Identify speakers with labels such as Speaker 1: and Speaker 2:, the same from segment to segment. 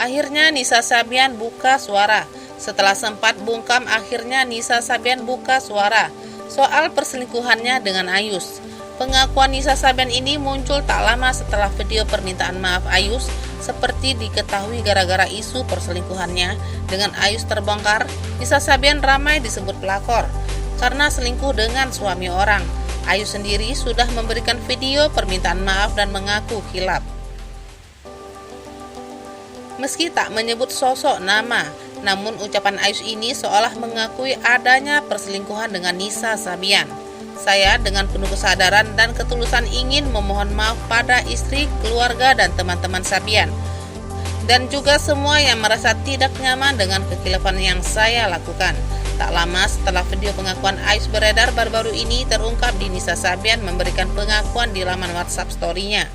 Speaker 1: Akhirnya Nisa Sabian buka suara. Setelah sempat bungkam, akhirnya Nisa Sabian buka suara soal perselingkuhannya dengan Ayus. Pengakuan Nisa Sabian ini muncul tak lama setelah video permintaan maaf Ayus seperti diketahui gara-gara isu perselingkuhannya dengan Ayus terbongkar. Nisa Sabian ramai disebut pelakor karena selingkuh dengan suami orang. Ayus sendiri sudah memberikan video permintaan maaf dan mengaku khilaf. Meski tak menyebut sosok nama, namun ucapan Ayus ini seolah mengakui adanya perselingkuhan dengan Nisa Sabian. Saya dengan penuh kesadaran dan ketulusan ingin memohon maaf pada istri, keluarga, dan teman-teman Sabian, dan juga semua yang merasa tidak nyaman dengan kekhilafan yang saya lakukan. Tak lama setelah video pengakuan Ayus beredar baru-baru ini terungkap di Nisa Sabian memberikan pengakuan di laman WhatsApp story-nya.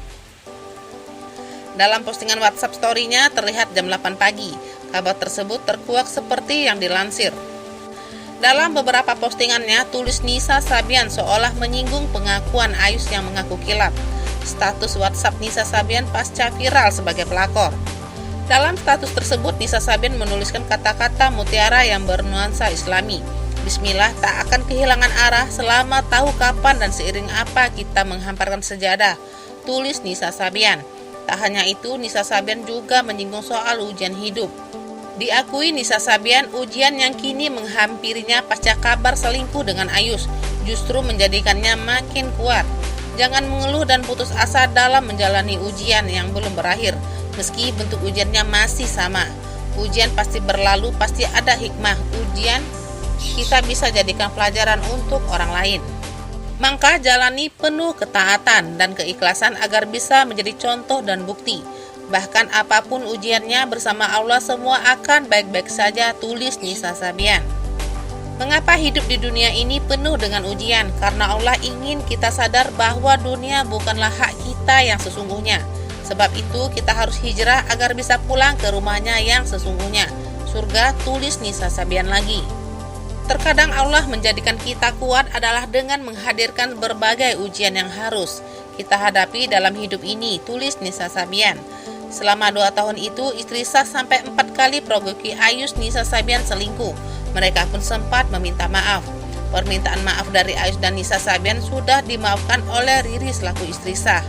Speaker 1: Dalam postingan WhatsApp story-nya terlihat jam 8 pagi. Kabar tersebut terkuak seperti yang dilansir. Dalam beberapa postingannya, tulis Nisa Sabian seolah menyinggung pengakuan Ayus yang mengaku khilaf. Status WhatsApp Nisa Sabian pasca viral sebagai pelakor. Dalam status tersebut, Nisa Sabian menuliskan kata-kata mutiara yang bernuansa Islami. Bismillah, tak akan kehilangan arah selama tahu kapan dan seiring apa kita menghamparkan sejadah. Tulis Nisa Sabian. Tak hanya itu, Nisa Sabian juga menyinggung soal ujian hidup. Diakui Nisa Sabian, ujian yang kini menghampirinya pasca kabar selingkuh dengan Ayus justru menjadikannya makin kuat. Jangan mengeluh dan putus asa dalam menjalani ujian yang belum berakhir. Meski bentuk ujiannya masih sama, ujian pasti berlalu, pasti ada hikmah. Ujian kita bisa jadikan pelajaran untuk orang lain. Maka jalani penuh ketaatan dan keikhlasan agar bisa menjadi contoh dan bukti. Bahkan apapun ujiannya, bersama Allah semua akan baik-baik saja, tulis Nisa Sabian. Mengapa hidup di dunia ini penuh dengan ujian? Karena Allah ingin kita sadar bahwa dunia bukanlah hak kita yang sesungguhnya. Sebab itu kita harus hijrah agar bisa pulang ke rumahnya yang sesungguhnya, surga, tulis Nisa Sabian lagi. Terkadang Allah menjadikan kita kuat adalah dengan menghadirkan berbagai ujian yang harus kita hadapi dalam hidup ini, tulis Nisa Sabian. Selama 2 tahun itu, istri sah sampai 4 kali progoki Ayus Nisa Sabian selingkuh. Mereka pun sempat meminta maaf. Permintaan maaf dari Ayus dan Nisa Sabian sudah dimaafkan oleh Riri selaku istri sah.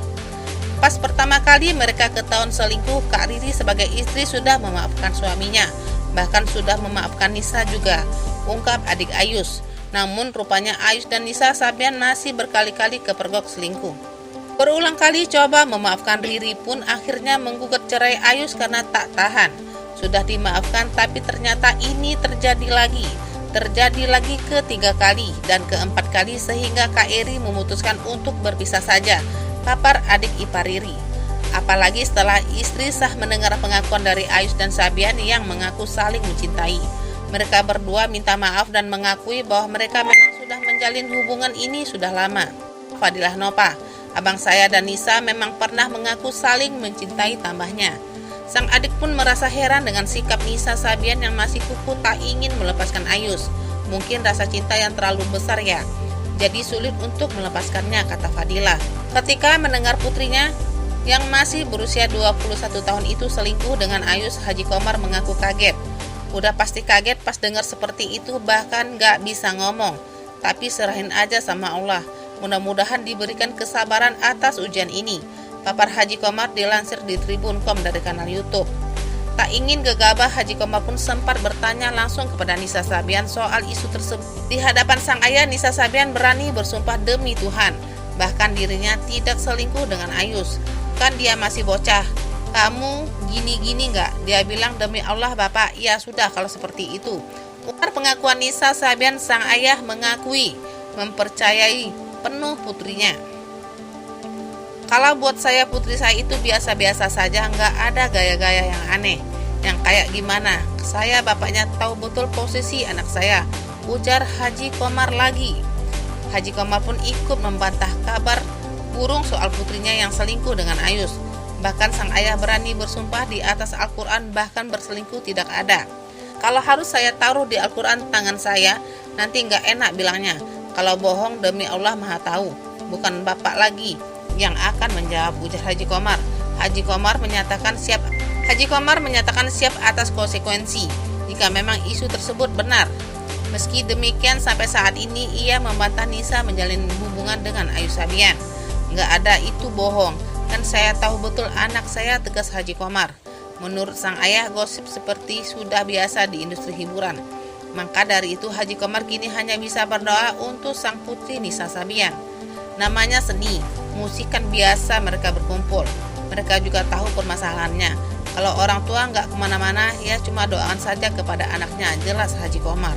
Speaker 1: Pas pertama kali mereka ketahuan selingkuh, Kak Riri sebagai istri sudah memaafkan suaminya. Bahkan sudah memaafkan Nisa juga, ungkap adik Ayus. Namun rupanya Ayus dan Nisa Sabian masih berkali-kali kepergok selingkuh. Berulang kali coba memaafkan Riri pun akhirnya menggugat cerai Ayus karena tak tahan. Sudah dimaafkan tapi ternyata ini terjadi lagi ketiga kali dan keempat kali sehingga Kak Eri memutuskan untuk berpisah saja, papar adik ipar Riri. Apalagi setelah istri sah mendengar pengakuan dari Ayus dan Sabian yang mengaku saling mencintai. Mereka berdua minta maaf dan mengakui bahwa mereka memang sudah menjalin hubungan ini sudah lama. Fadilah Nopa, abang saya dan Nisa memang pernah mengaku saling mencintai, tambahnya. Sang adik pun merasa heran dengan sikap Nisa Sabian yang masih kukuh tak ingin melepaskan Ayus. Mungkin rasa cinta yang terlalu besar ya, jadi sulit untuk melepaskannya, kata Fadilah. Ketika mendengar putrinya yang masih berusia 21 tahun itu selingkuh dengan Ayus, Haji Komar mengaku kaget. Udah pasti kaget pas dengar seperti itu, bahkan gak bisa ngomong. Tapi serahin aja sama Allah. Mudah-mudahan diberikan kesabaran atas ujian ini, papar Haji Komar dilansir di Tribun.com dari kanal YouTube. Tak ingin gegabah, Haji Komar pun sempat bertanya langsung kepada Nisa Sabian soal isu tersebut. Di hadapan sang ayah, Nisa Sabian berani bersumpah demi Tuhan, bahkan dirinya tidak selingkuh dengan Ayus. Kan dia masih bocah, kamu gini-gini enggak? Dia bilang, demi Allah Bapak, ya sudah kalau seperti itu. Ular pengakuan Nisa Sabian, sang ayah mengakui mempercayai penuh putrinya. Kalau buat saya putri saya itu biasa-biasa saja, nggak ada gaya-gaya yang aneh. Yang kayak gimana? Saya bapaknya tahu betul posisi anak saya, ujar Haji Komar lagi. Haji Komar pun ikut membantah kabar burung soal putrinya yang selingkuh dengan Ayus. Bahkan sang ayah berani bersumpah di atas Al-Quran, bahkan berselingkuh tidak ada. Kalau harus saya taruh di Al-Quran tangan saya, nanti nggak enak bilangnya. Kalau bohong demi Allah Maha Tahu, bukan bapak lagi yang akan menjawab, ujar Haji Komar. Haji Komar menyatakan siap Haji Komar menyatakan siap atas konsekuensi jika memang isu tersebut benar. Meski demikian, sampai saat ini ia membantah Nisa menjalin hubungan dengan Ayu Sabian. Nggak ada, itu bohong. Kan saya tahu betul anak saya, tegas Haji Komar. Menurut sang ayah, gosip seperti sudah biasa di industri hiburan. Maka dari itu Haji Komar kini hanya bisa berdoa untuk sang putri Nisa Sabian. Namanya seni, musik kan biasa mereka berkumpul. Mereka juga tahu permasalahannya. Kalau orang tua nggak kemana-mana, ya cuma doakan saja kepada anaknya, jelas Haji Komar.